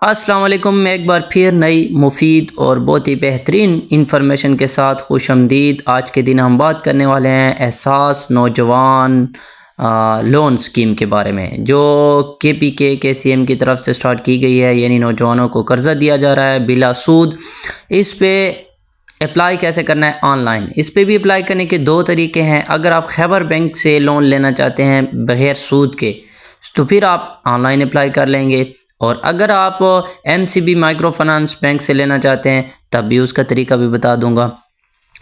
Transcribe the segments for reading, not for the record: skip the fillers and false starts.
अस्सलाम वालेकुम। मैं एक बार फिर नई मुफीद और बहुत ही बेहतरीन इंफॉर्मेशन के साथ खुशामदीद। आज के दिन हम बात करने वाले हैं एहसास नौजवान लोन स्कीम के बारे में, जो के सीएम की तरफ से स्टार्ट की गई है। यानी नौजवानों को कर्ज़ा दिया जा रहा है बिला सूद। इस पे अप्लाई कैसे करना है? ऑनलाइन। इस पे भी अप्लाई करने के दो तरीके हैं। अगर आप खैबर बैंक से लोन लेना चाहते हैं बगैर सूद के, तो फिर आप ऑनलाइन अप्लाई कर लेंगे। और अगर आप MCB माइक्रो फाइनेंस बैंक से लेना चाहते हैं तब भी उसका तरीका भी बता दूंगा।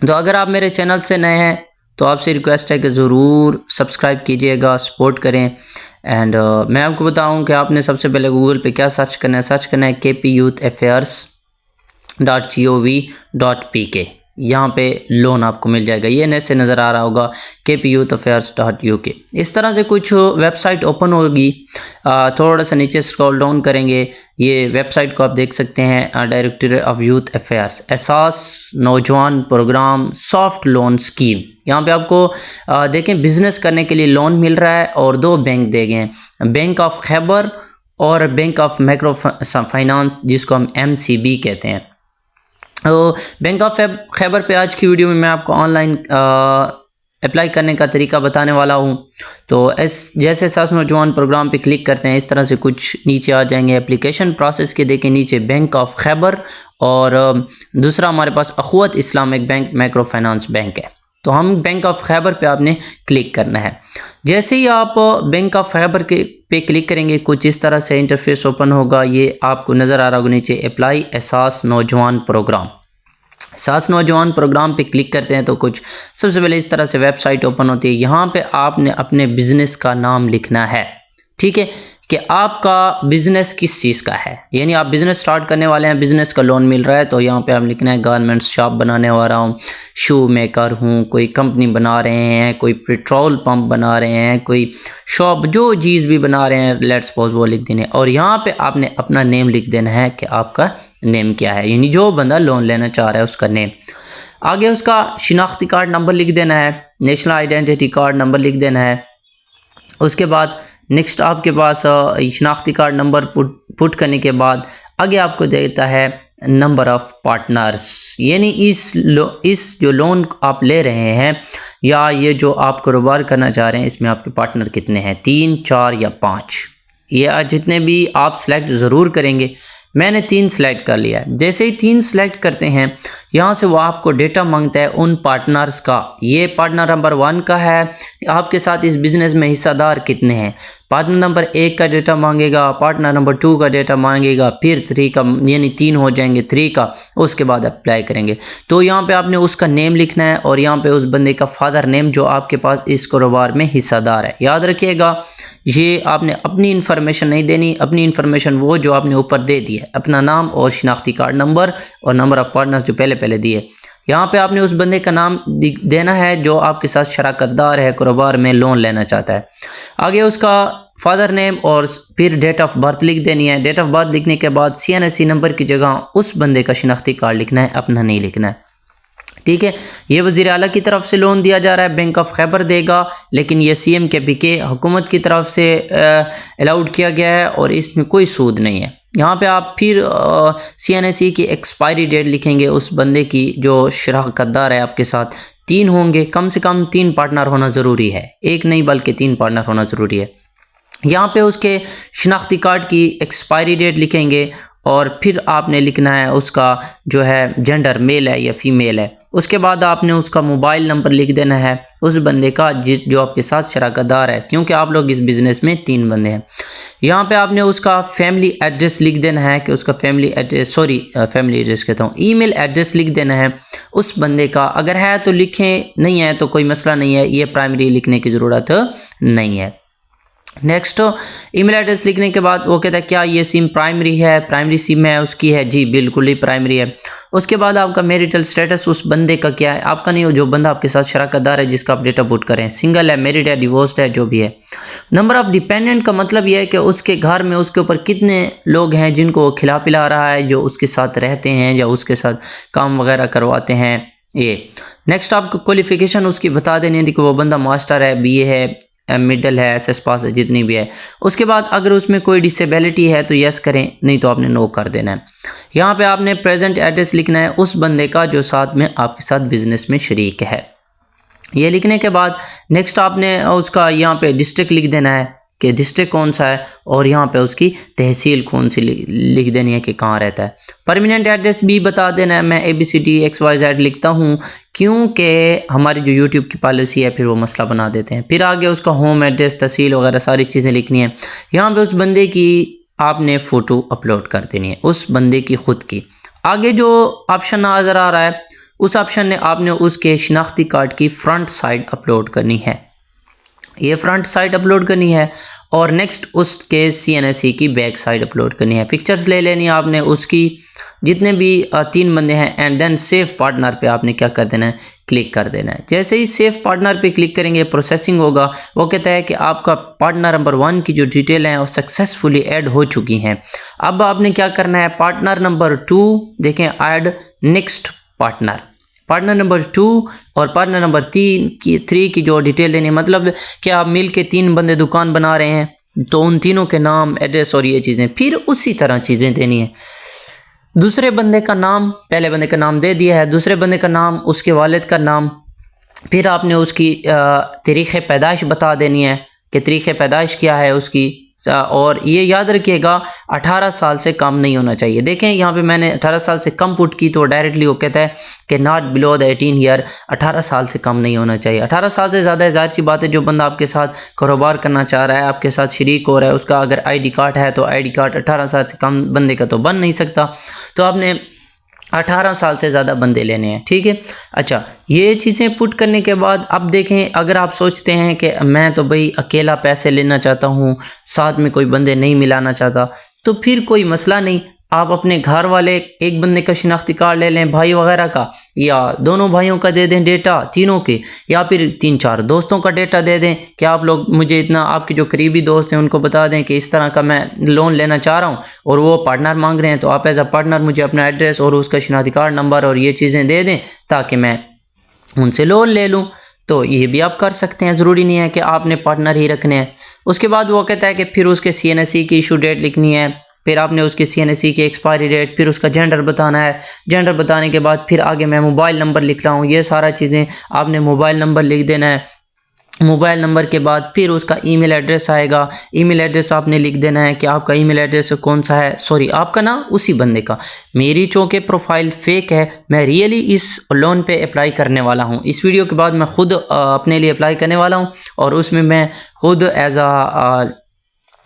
तो अगर आप मेरे चैनल से नए हैं तो आपसे रिक्वेस्ट है कि ज़रूर सब्सक्राइब कीजिएगा, सपोर्ट करें। एंड मैं आपको बताऊं कि आपने सबसे पहले गूगल पे क्या सर्च करना है। सर्च करना है kpyouthAffairs.gov.pk। यहाँ पे लोन आपको मिल जाएगा। ये नेट से नज़र आ रहा होगा kpyouthAffairs.uk। इस तरह से कुछ वेबसाइट ओपन होगी। थोड़ा सा नीचे स्क्रॉल डाउन करेंगे, ये वेबसाइट को आप देख सकते हैं। डायरेक्टरेट ऑफ यूथ अफेयर्स, एहसास Naujawan programme soft loan scheme. यहाँ पे आपको देखें बिज़नेस करने के लिए लोन मिल रहा है और दो बैंक दे गए हैं, बैंक ऑफ खैबर और बैंक ऑफ माइक्रो फाइनेंस, जिसको हम MCB कहते हैं। तो बैंक ऑफ खैबर पे आज की वीडियो में मैं आपको ऑनलाइन अप्लाई करने का तरीका बताने वाला हूँ। तो जैसे एहसास नौजवान प्रोग्राम पे क्लिक करते हैं, इस तरह से कुछ नीचे आ जाएंगे। एप्लीकेशन प्रोसेस के देखें नीचे बैंक ऑफ खैबर और दूसरा हमारे पास Akhuwat Islamic bank micro finance bank है। तो हम बैंक ऑफ खैबर पे आपने क्लिक करना है। जैसे ही आप बैंक ऑफ खैबर के पे क्लिक करेंगे, कुछ इस तरह से इंटरफेस ओपन होगा। ये आपको नज़र आ रहा होगा नीचे अप्लाई एहसास नौजवान प्रोग्राम। एहसास नौजवान प्रोग्राम पे क्लिक करते हैं तो कुछ सबसे पहले इस तरह से वेबसाइट ओपन होती है। यहाँ पे आपने अपने बिज़नेस का नाम लिखना है, ठीक है, कि आपका बिज़नेस किस चीज़ का है। यानी आप बिज़नेस स्टार्ट करने वाले हैं, बिज़नेस का लोन मिल रहा है, तो यहाँ पे आप लिखना है गारमेंट्स शॉप बनाने वाला हूँ, शू मेकर हूँ, कोई कंपनी बना रहे हैं, कोई पेट्रोल पंप बना रहे हैं, कोई शॉप, जो चीज़ भी बना रहे हैं लेट्स सपोज वो लिख देने। और यहाँ पे आपने अपना नेम लिख देना है कि आपका नेम क्या है, यानी जो बंदा लोन लेना चाह रहा है उसका नेम। आगे उसका शिनाख्ती कार्ड नंबर लिख देना है, नेशनल आइडेंटिटी कार्ड नंबर लिख देना है। उसके बाद नेक्स्ट आपके पास शिनाख्ती कार्ड नंबर पुट करने के बाद आगे आपको देता है नंबर ऑफ़ पार्टनर्स। यानी इस जो लोन आप ले रहे हैं या ये जो आप कारोबार करना चाह रहे हैं, इसमें आपके पार्टनर कितने हैं, 3, 4 या 5, ये जितने भी आप सेलेक्ट ज़रूर करेंगे। मैंने 3 सेलेक्ट कर लिया है। जैसे ही 3 सेलेक्ट करते हैं, यहाँ से वो आपको डेटा मांगता है उन पार्टनर्स का। ये पार्टनर नंबर 1 का है, आपके साथ इस बिज़नेस में हिस्सेदार कितने हैं। पार्टनर नंबर 1 का डेटा मांगेगा, पार्टनर नंबर 2 का डेटा मांगेगा, फिर 3 का, यानी 3 हो जाएंगे 3 का। उसके बाद अप्लाई करेंगे। तो यहाँ पे आपने उसका नेम लिखना है और यहाँ पे उस बंदे का फादर नेम जो आपके पास इस कारोबार में हिस्सेदार है। याद रखिएगा, ये आपने अपनी इन्फॉर्मेशन नहीं देनी, अपनी इन्फॉर्मेशन वो जो आपने ऊपर दे दी है, अपना नाम और शिनाख्ती कार्ड नंबर और नंबर ऑफ़ पार्टनर्स जो पहले दिए। यहाँ पे आपने उस बंदे का नाम देना है जो आपके साथ शराकतदार है, कारोबार में लोन लेना चाहता है। आगे उसका फादर नेम और फिर डेट ऑफ बर्थ लिख देनी है। डेट ऑफ बर्थ लिखने के बाद CNSE नंबर की जगह उस बंदे का शिनाख्ती कार्ड लिखना है, अपना नहीं लिखना है, ठीक है। ये वज़ीर आला की तरफ से लोन दिया जा रहा है, बैंक ऑफ खैबर देगा, लेकिन ये CMKPK हुकूमत की तरफ से अलाउड किया गया है और इसमें कोई सूद नहीं है। यहाँ पे आप फिर CNSE की एक्सपायरी डेट लिखेंगे उस बंदे की जो शराकतदार है आपके साथ। 3 होंगे, कम से कम 3 पार्टनर होना ज़रूरी है, 1 नहीं बल्कि 3 पार्टनर होना ज़रूरी है। यहाँ पे उसके शिनाख्ती कार्ड की एक्सपायरी डेट लिखेंगे और फिर आपने लिखना है उसका जो है जेंडर, मेल है या फीमेल है। उसके बाद आपने उसका मोबाइल नंबर लिख देना है उस बंदे का जो आपके साथ शराकतदार है, क्योंकि आप लोग इस बिज़नेस में 3 बंदे हैं। यहाँ पे आपने उसका फैमिली एड्रेस लिख देना है कि उसका फैमिली एड्रेस कहता हूँ, ईमेल एड्रेस लिख देना है उस बंदे का। अगर है तो लिखें, नहीं है तो कोई मसला नहीं है, ये प्राइमरी लिखने की ज़रूरत नहीं है। नेक्स्ट ईमेल एड्रेस लिखने के बाद वो कहता है क्या ये सिम प्राइमरी है, प्राइमरी सिम है उसकी है, जी बिल्कुल ही प्राइमरी है। उसके बाद आपका मैरिटल स्टेटस उस बंदे का क्या है, आपका नहीं, जो बंदा आपके साथ शराकतदार है जिसका आप डेटा पुट करें, सिंगल है, मैरिड है, डिवोर्स्ड है, जो भी है। नंबर ऑफ डिपेंडेंट का मतलब यह है कि उसके घर में उसके ऊपर कितने लोग हैं जिनको खिला पिला रहा है, जो उसके साथ रहते हैं या उसके साथ काम वगैरह करवाते हैं। ये नेक्स्ट आपको क्वालिफिकेशन उसकी बता देनी है कि वो बंदा मास्टर है, BA है, मिडल है, एसएस पास है, जितनी भी है। उसके बाद अगर उसमें कोई डिसेबिलिटी है तो यस करें, नहीं तो आपने नो कर देना है। यहाँ पे आपने प्रेजेंट एड्रेस लिखना है उस बंदे का जो साथ में आपके साथ बिजनेस में शरीक है। ये लिखने के बाद नेक्स्ट आपने उसका यहाँ पे डिस्ट्रिक्ट लिख देना है कि डिस्ट्रिक्ट कौन सा है, और यहाँ पे उसकी तहसील कौन सी लिख देनी है कि कहाँ रहता है। परमानेंट एड्रेस भी बता देना है। मैं ABCDXYZ लिखता हूँ क्योंकि हमारी जो यूट्यूब की पॉलिसी है फिर वो मसला बना देते हैं। फिर आगे उसका होम एड्रेस, तहसील वगैरह सारी चीज़ें लिखनी है। यहाँ पे उस बंदे की आपने फ़ोटो अपलोड कर देनी है, उस बंदे की ख़ुद की। आगे जो ऑप्शन नज़र आ रहा है उस ऑप्शन ने आपने उसके शिनाख्ती कार्ड की फ्रंट साइड अपलोड करनी है, ये फ्रंट साइड अपलोड करनी है। और नेक्स्ट उसके CNSE की बैक साइड अपलोड करनी है। पिक्चर्स ले लेनी है आपने उसकी, जितने भी 3 बंदे हैं, एंड देन सेव पार्टनर पे आपने क्या कर देना है, क्लिक कर देना है। जैसे ही सेव पार्टनर पे क्लिक करेंगे प्रोसेसिंग होगा। वो कहता है कि आपका पार्टनर नंबर 1 की जो डिटेल हैं वो सक्सेसफुली ऐड हो चुकी हैं। अब आपने क्या करना है, पार्टनर नंबर 2 देखें, add next partner, partner number 2 और पार्टनर नंबर 3 की जो डिटेल देनी है, मतलब कि आप मिल के 3 बंदे दुकान बना रहे हैं तो उन तीनों के नाम, एड्रेस और ये चीज़ें। फिर उसी तरह चीज़ें देनी है। दूसरे बंदे का नाम, पहले बंदे का नाम दे दिया है, दूसरे बंदे का नाम, उसके वालिद का नाम। फिर आपने उसकी तारीख़ पैदाइश बता देनी है कि तारीख़ पैदाइश क्या है उसकी, और ये याद रखिएगा 18 साल से कम नहीं होना चाहिए। देखें यहाँ पे मैंने 18 साल से कम पुट की तो डायरेक्टली वो कहता है कि नॉट बिलो द 18 ईयर, 18 साल से कम नहीं होना चाहिए। 18 साल से ज़्यादा ज़ाहिर सी बात है, जो बंदा आपके साथ कारोबार करना चाह रहा है, आपके साथ शरीक हो रहा है, उसका अगर ID कार्ड है तो ID कार्ड 18 साल से कम बंदे का तो बन नहीं सकता। तो आपने 18 साल से ज़्यादा बंदे लेने हैं, ठीक है। अच्छा, ये चीज़ें पुट करने के बाद अब देखें, अगर आप सोचते हैं कि मैं तो भाई अकेला पैसे लेना चाहता हूँ, साथ में कोई बंदे नहीं मिलाना चाहता, तो फिर कोई मसला नहीं। आप अपने घर वाले एक बंदे का शिनाख्ती कार्ड ले लें, भाई वगैरह का, या दोनों भाइयों का दे दें डेटा, तीनों के, या फिर 3-4 दोस्तों का डेटा दे दें कि आप लोग मुझे इतना, आपके जो करीबी दोस्त हैं उनको बता दें कि इस तरह का मैं लोन लेना चाह रहा हूं और वो पार्टनर मांग रहे हैं, तो आप एज अ पार्टनर मुझे अपना एड्रेस और उसका शिनाख्ती कार्ड नंबर और ये चीज़ें दे दें ताकि मैं उनसे लोन ले लूँ। तो ये भी आप कर सकते हैं, ज़रूरी नहीं है कि आपने पार्टनर ही रखने हैं। उसके बाद वो कहता है कि फिर उसके CNSE की इशू डेट लिखनी है, फिर आपने उसके CNSE की एक्सपायरी डेट, फिर उसका जेंडर बताना है। जेंडर बताने के बाद फिर आगे मैं मोबाइल नंबर लिख रहा हूँ, ये सारा चीज़ें आपने मोबाइल नंबर लिख देना है। मोबाइल नंबर के बाद फिर उसका ईमेल एड्रेस आएगा, ईमेल एड्रेस आपने लिख देना है कि आपका ईमेल एड्रेस कौन सा है, सॉरी आपका ना उसी बंदे का। मेरी चूँकि प्रोफाइल फेक है, मैं रियली इस लोन पे अप्लाई करने वाला हूँ। इस वीडियो के बाद मैं ख़ुद अपने लिए अप्लाई करने वाला हूँ और उसमें मैं ख़ुद एज आ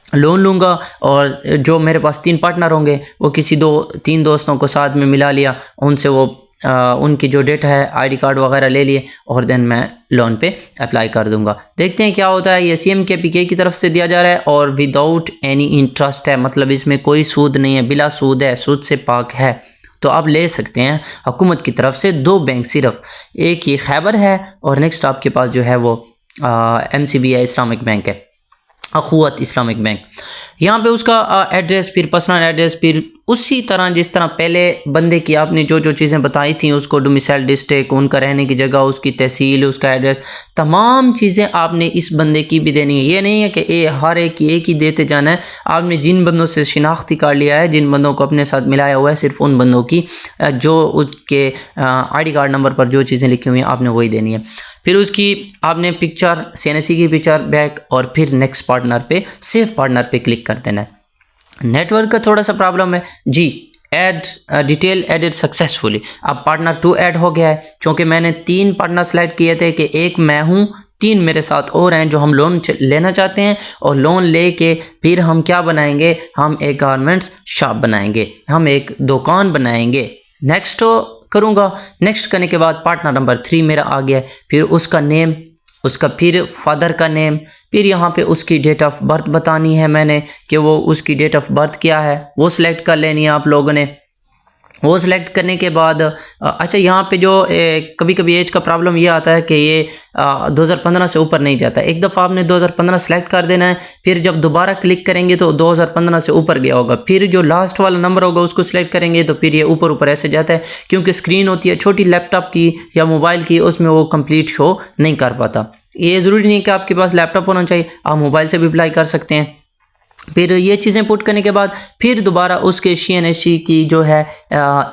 लोन लूँगा, और जो मेरे पास 3 पार्टनर होंगे वो किसी 2-3 दोस्तों को साथ में मिला लिया, उनसे वो उनकी जो डेटा है, ID कार्ड वगैरह ले लिए, और देन मैं लोन पे अप्लाई कर दूंगा। देखते हैं क्या होता है। ये CMKPK की तरफ से दिया जा रहा है और विदाउट एनी इंटरेस्ट है, मतलब इसमें कोई सूद नहीं है, बिला सूद है, सूद से पाक है। तो आप ले सकते हैं हुकूमत की तरफ से 2 बैंक सिर्फ, एक ये खैबर है और नेक्स्ट आपके पास जो है वो MCBI इस्लामिक बैंक है, अखुवत इस्लामिक बैंक। यहाँ पे उसका एड्रेस, फिर पर्सनल एड्रेस, फिर उसी तरह जिस तरह पहले बंदे की आपने जो जो चीज़ें बताई थी, उसको डोमिसाइल डिस्ट्रिक्ट, उनका रहने की जगह, उसकी तहसील, उसका एड्रेस, तमाम चीज़ें आपने इस बंदे की भी देनी है। ये नहीं है कि हर एक की एक ही देते जाना है। आपने जिन बंदों से शिनाख्ती कार्ड लिया है, जिन बंदों को अपने साथ मिलाया हुआ है, सिर्फ उन बंदों की जो उसके ID कार्ड नंबर पर जो चीज़ें लिखी हुई हैं आपने वही देनी है। फिर उसकी आपने पिक्चर, CNSE की पिक्चर बैक, और फिर नेक्स्ट पार्टनर पे, सेव पार्टनर पे क्लिक कर देना है। नेटवर्क का थोड़ा सा प्रॉब्लम है जी, ऐड डिटेल एडेड सक्सेसफुली। अब पार्टनर 2 ऐड हो गया है, क्योंकि मैंने 3 पार्टनर सेलेक्ट किए थे कि एक मैं हूँ, 3 मेरे साथ और हैं जो हम लोन लेना चाहते हैं, और लोन लेके फिर हम क्या बनाएंगे, हम एक गारमेंट्स शॉप बनाएंगे, हम एक दुकान बनाएंगे। नेक्स्ट करूँगा, नेक्स्ट करने के बाद पार्टनर नंबर 3 मेरा आ गया। फिर उसका नेम, उसका फिर फादर का नेम, फिर यहाँ पे उसकी डेट ऑफ बर्थ बतानी है मैंने कि वो उसकी डेट ऑफ बर्थ क्या है, वो सिलेक्ट कर लेनी है आप लोगों ने। वो सिलेक्ट करने के बाद अच्छा, यहाँ पे जो कभी कभी एज का प्रॉब्लम ये आता है कि ये 2015 से ऊपर नहीं जाता। एक दफ़ा आपने 2015 सेलेक्ट कर देना है, फिर जब दोबारा क्लिक करेंगे तो 2015 से ऊपर गया होगा, फिर जो लास्ट वाला नंबर होगा उसको सिलेक्ट करेंगे तो फिर ये ऊपर ऊपर ऐसे जाता है, क्योंकि स्क्रीन होती है छोटी लैपटॉप की या मोबाइल की, उसमें वो कंप्लीट शो नहीं कर पाता। ये ज़रूरी नहीं कि आपके पास लैपटॉप होना चाहिए, आप मोबाइल से भी अप्लाई कर सकते हैं। फिर ये चीज़ें पुट करने के बाद फिर दोबारा उसके CNSE की जो है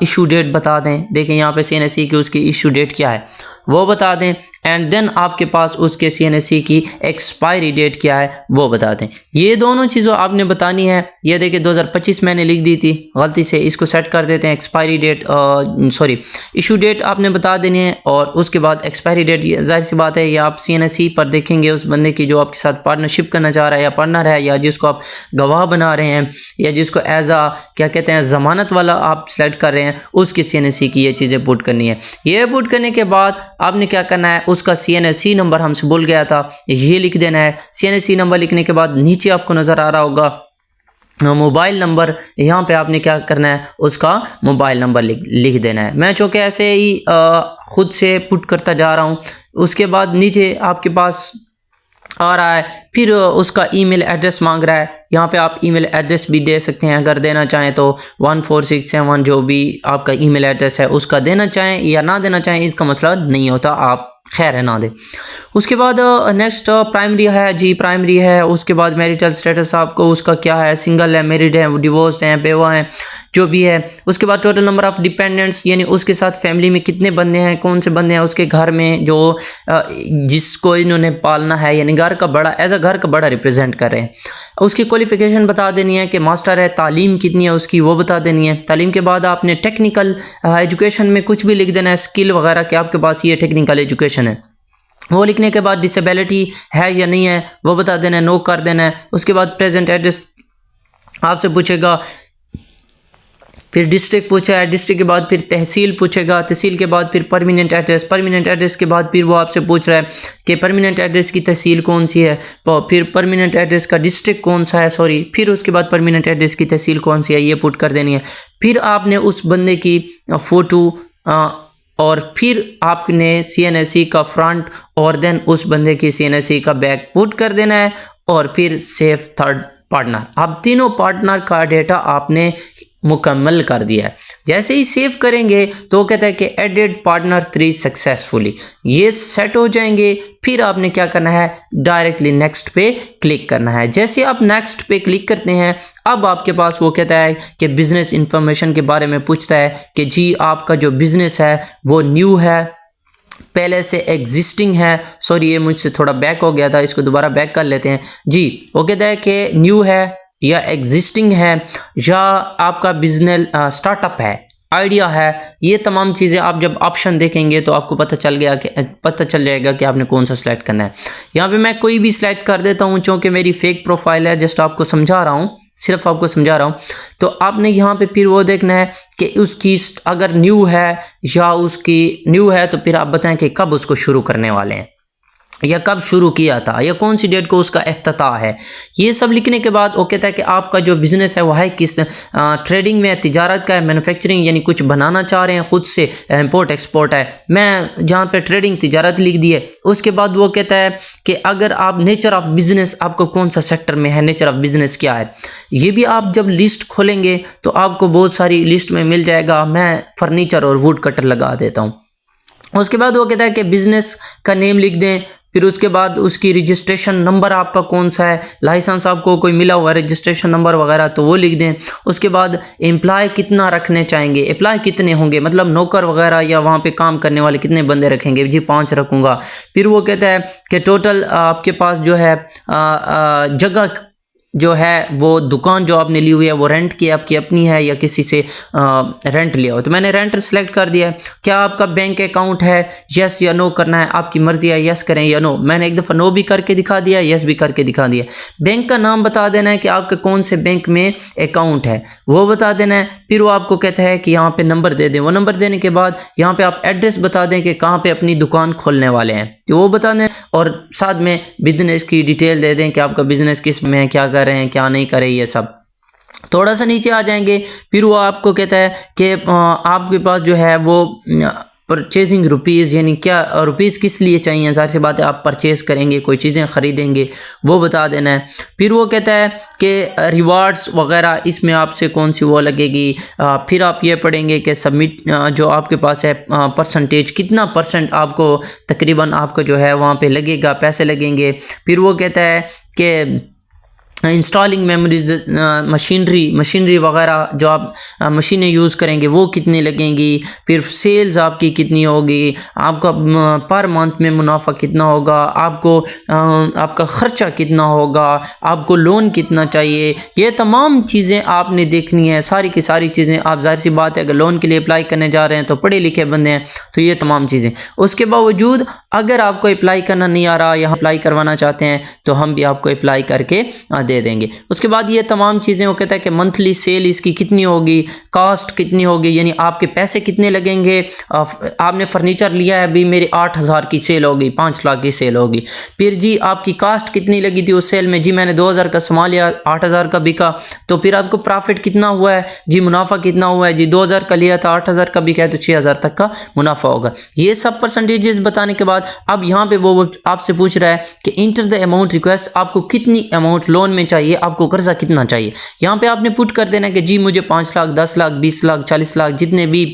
इशू डेट बता दें। देखें यहाँ पे CNSE की उसकी इशू डेट क्या है वो बता दें, एंड देन आपके पास उसके CNSE की एक्सपायरी डेट क्या है वो बता दें। ये दोनों चीज़ों आपने बतानी है। ये देखिए 2025 मैंने लिख दी थी गलती से, इसको सेट कर देते हैं expiry date, sorry issue date आपने बता देनी है, और उसके बाद एक्सपायरी डेट। जाहिर सी बात है ये आप CNSE पर देखेंगे उस बंदे की जो आपके साथ पार्टनरशिप करना चाह रहा है या पार्टनर है, या जिसको आप गवाह बना रहे हैं, या जिसको एज आ क्या कहते हैं ज़मानत वाला आप सेलेक्ट कर रहे हैं, उसकी CNSE की ये चीज़ें पुट करनी है। ये पुट करने के बाद आपने क्या करना है, उसका CNSE नंबर हमसे भूल गया था ये लिख देना है। CNSE नंबर लिखने के बाद नीचे आपको नज़र आ रहा होगा मोबाइल नंबर, यहाँ पे आपने क्या करना है, उसका मोबाइल नंबर लिख देना है। मैं चूँकि ऐसे ही खुद से पुट करता जा रहा हूँ। उसके बाद नीचे आपके पास आ रहा है, फिर उसका ईमेल एड्रेस मांग रहा है। यहाँ पे आप ईमेल एड्रेस भी दे सकते हैं अगर देना चाहें तो, 1467 जो भी आपका ईमेल एड्रेस है उसका देना चाहें या ना देना चाहें, इसका मसला नहीं होता, आप खैर है ना दे। उसके बाद नेक्स्ट प्राइमरी है जी, प्राइमरी है। उसके बाद मैरिटल स्टेटस आपको उसका क्या है, सिंगल है, मैरिड है, डिवोर्स्ड है, बेवा है, जो भी है। उसके बाद टोटल नंबर ऑफ डिपेंडेंट्स, यानी उसके साथ फैमिली में कितने बंदे हैं, कौन से बंदे हैं उसके घर में जो जिसको इन्होंने पालना है, यानी घर का बड़ा, एज अ घर का बड़ा रिप्रेजेंट कर रहे हैं। उसकी क्वालिफिकेशन बता देनी है कि मास्टर है, तालीम कितनी है उसकी वो बता देनी है। तालीम के बाद आपने टेक्निकल एजुकेशन में कुछ भी लिख देना है, स्किल वगैरह कि आपके पास ये टेक्निकल एजुकेशन है वो लिखने के बाद डिसेबिलिटी है या नहीं है वो बता देना है, नो कर देना है। उसके बाद प्रेजेंट एड्रेस आपसे पूछेगा, फिर डिस्ट्रिक्ट पूछा है, डिस्ट्रिक्ट के बाद फिर तहसील पूछेगा, तहसील के बाद फिर परमानेंट एड्रेस, परमानेंट एड्रेस के बाद फिर वो आपसे पूछ रहा है कि परमानेंट एड्रेस की तहसील कौन सी है, फिर परमानेंट एड्रेस का डिस्ट्रिक्ट कौन सा है, सॉरी, फिर उसके बाद परमानेंट एड्रेस की तहसील कौन सी है ये पुट कर देनी है। फिर आपने उस बंदे की फ़ोटो और फिर आपने CNSE का फ्रंट और देन उस बंदे की CNSE का बैक पुट कर देना है, और फिर सेव थर्ड पार्टनर। अब तीनों पार्टनर का डेटा आपने मुकम्मल कर दिया है। जैसे ही सेव करेंगे तो कहता है कि एडेड पार्टनर 3 सक्सेसफुली, ये सेट हो जाएंगे। फिर आपने क्या करना है, डायरेक्टली नेक्स्ट पे क्लिक करना है। जैसे आप नेक्स्ट पे क्लिक करते हैं, अब आपके पास वो कहता है कि बिजनेस इंफॉर्मेशन के बारे में पूछता है कि जी आपका जो बिजनेस है वो न्यू है, पहले से एग्जिस्टिंग है, सॉरी ये मुझसे थोड़ा बैक हो गया था, इसको दोबारा बैक कर लेते हैं जी। वो कहता है कि न्यू है या एग्जिस्टिंग है या आपका बिजनेस स्टार्टअप है, आइडिया है। ये तमाम चीज़ें आप जब ऑप्शन देखेंगे तो आपको पता चल जाएगा कि आपने कौन सा सिलेक्ट करना है। यहाँ पे मैं कोई भी सिलेक्ट कर देता हूँ, क्योंकि मेरी फेक प्रोफाइल है, जस्ट आपको समझा रहा हूँ, सिर्फ आपको समझा रहा हूँ। तो आपने यहाँ पे फिर वो देखना है कि उसकी अगर न्यू है या उसकी न्यू है तो फिर आप बताएं कि कब उसको शुरू करने वाले हैं, या कब शुरू किया था, या कौन सी डेट को उसका इफ्तिताह है। ये सब लिखने के बाद वो कहता है कि आपका जो बिज़नेस है वो है किस ट्रेडिंग में, तिजारत का है, मैन्युफैक्चरिंग यानी कुछ बनाना चाह रहे हैं खुद से, इंपोर्ट एक्सपोर्ट है। मैं जहाँ पे ट्रेडिंग तिजारत लिख दी है। उसके बाद वो कहता है कि अगर आप नेचर ऑफ बिज़नेस, आपको कौन सा सेक्टर में है, नेचर ऑफ बिज़नेस क्या है, ये भी आप जब लिस्ट खोलेंगे तो आपको बहुत सारी लिस्ट में मिल जाएगा। मैं फर्नीचर और वुड कटर लगा देता हूँ। उसके बाद वो कहता है कि बिज़नेस का नेम लिख दें, फिर उसके बाद उसकी रजिस्ट्रेशन नंबर आपका कौन सा है, लाइसेंस आपको कोई मिला हुआ है, रजिस्ट्रेशन नंबर वगैरह तो वो लिख दें। उसके बाद एम्प्लॉय कितना रखने चाहेंगे, एम्प्लॉय कितने होंगे, मतलब नौकर वगैरह या वहाँ पे काम करने वाले कितने बंदे रखेंगे, जी 5 रखूँगा। फिर वो कहता है कि टोटल आपके पास जो है जगह जो है वो दुकान जो आपने ली हुई है वो रेंट की आपकी अपनी है या किसी से रेंट लिया हो। तो मैंने रेंट सेलेक्ट कर दिया है। क्या आपका बैंक अकाउंट है, यस या नो करना है, आपकी मर्जी है, यस करें या नो। मैंने एक दफ़ा नो भी करके दिखा दिया, यस भी करके दिखा दिया। बैंक का नाम बता देना है कि आपके कौन से बैंक में अकाउंट है वो बता देना है। फिर वो आपको कहता है कि यहाँ पे नंबर दे दें। वो नंबर देने के बाद यहाँ पे आप एड्रेस बता दें कि कहाँ पे अपनी दुकान खोलने वाले हैं, तो वो बता दें, और साथ में बिजनेस की डिटेल दे दें कि आपका बिजनेस किस में है, क्या कर रहे हैं, क्या नहीं कर रहे, ये सब। थोड़ा सा नीचे आ जाएंगे, फिर वो आपको कहता है कि आपके पास जो है वो परचेजिंग रुपीज़, यानी क्या रुपीज़ किस लिए चाहिए, ज़ाहिर सी बात है आप परचेज़ करेंगे, कोई चीज़ें ख़रीदेंगे, वो बता देना है। फिर वो कहता है कि रिवार्ड्स वगैरह इसमें आपसे कौन सी वो लगेगी। फिर आप ये पढ़ेंगे कि सबमिट जो आपके पास है परसेंटेज, कितना परसेंट आपको तकरीबन आपको जो है वहाँ पे लगेगा, पैसे लगेंगे। फिर वो कहता है कि इंस्टॉलिंग मेमोरीज, मशीनरी वगैरह जो आप मशीनें यूज़ करेंगे वो कितनी लगेंगी। फिर सेल्स आपकी कितनी होगी, आपका पर मंथ में मुनाफा कितना होगा, आपको आपका ख़र्चा कितना होगा, आपको लोन कितना चाहिए, ये तमाम चीज़ें आपने देखनी है। सारी की सारी चीज़ें आप, ज़ाहिर सी बात है अगर लोन के लिए अप्लाई करने जा रहे हैं तो पढ़े लिखे बंदे हैं, तो ये तमाम चीज़ें। उसके बावजूद अगर आपको अप्लाई करना नहीं आ रहा, यहाँ अप्लाई करवाना चाहते हैं, तो हम भी आपको अप्लाई करके दे देंगे। उसके बाद ये तमाम चीज़ें वो कहता है कि मंथली सेल इसकी कितनी होगी, कास्ट कितनी होगी, यानी आपके पैसे कितने लगेंगे। आपने फर्नीचर लिया है, अभी मेरी 8,000 की सेल होगी, 5 लाख की सेल होगी। फिर जी आपकी कास्ट कितनी लगी थी उस सेल में, जी मैंने 2,000 का सामान लिया, 8,000 का बिका, तो फिर आपको प्रॉफिट कितना हुआ है, जी मुनाफा कितना हुआ है, जी 2,000 का लिया था, 8,000 का बिका है, तो 6,000 तक का मुनाफा होगा। ये सब परसेंटेजेस बताने के बाद अब यहाँ पे वो आपसे पूछ रहा है कि इंटर द अमाउंट रिक्वेस्ट, आपको कितनी अमाउंट लोन में चाहिए, आपको कर्जा कितना चाहिए। यहाँ पे आपने पुट कर देना कि जी मुझे 5 लाख, 10 लाख, 20 लाख, 40 लाख, जितने भी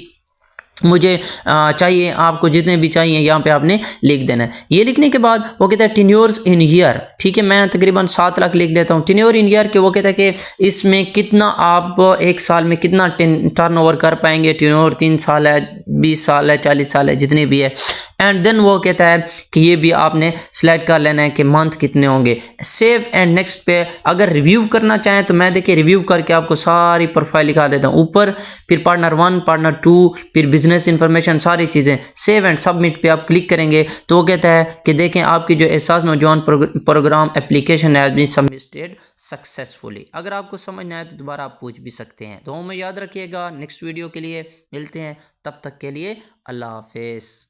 मुझे चाहिए, आपको जितने भी चाहिए यहाँ पे आपने लिख देना है। ये लिखने के बाद वो कहता है टेन्योर्स इन ईयर, ठीक है, मैं तकरीबन 7 लाख लिख लेता हूँ टेन्योर इन ईयर के। वो कहता है कि इसमें कितना आप एक साल में कितना टर्नओवर कर पाएंगे, टेन्योर 3 साल है, 20 साल है, 40 साल है, जितने भी है। एंड देन वो कहता है कि ये भी आपने सिलेक्ट कर लेना है कि मंथ कितने होंगे। सेव एंड नेक्स्ट पे अगर रिव्यू करना चाहें तो मैं देखिए रिव्यू करके आपको सारी प्रोफाइल लिखा देता हूँ ऊपर, फिर पार्टनर 1, पार्टनर 2, फिर बिजनेस इन्फॉर्मेशन, सारी चीज़ें। सेव एंड सबमिट पे आप क्लिक करेंगे तो वो कहता है कि देखें आपकी जो Ehsaas Naujawan program application has been submitted successfully. अगर आपको समझ ना आए तो दोबारा आप पूछ भी सकते हैं। तो में याद रखिएगा, नेक्स्ट वीडियो के लिए मिलते हैं, तब तक के लिए अल्लाह हाफिज़।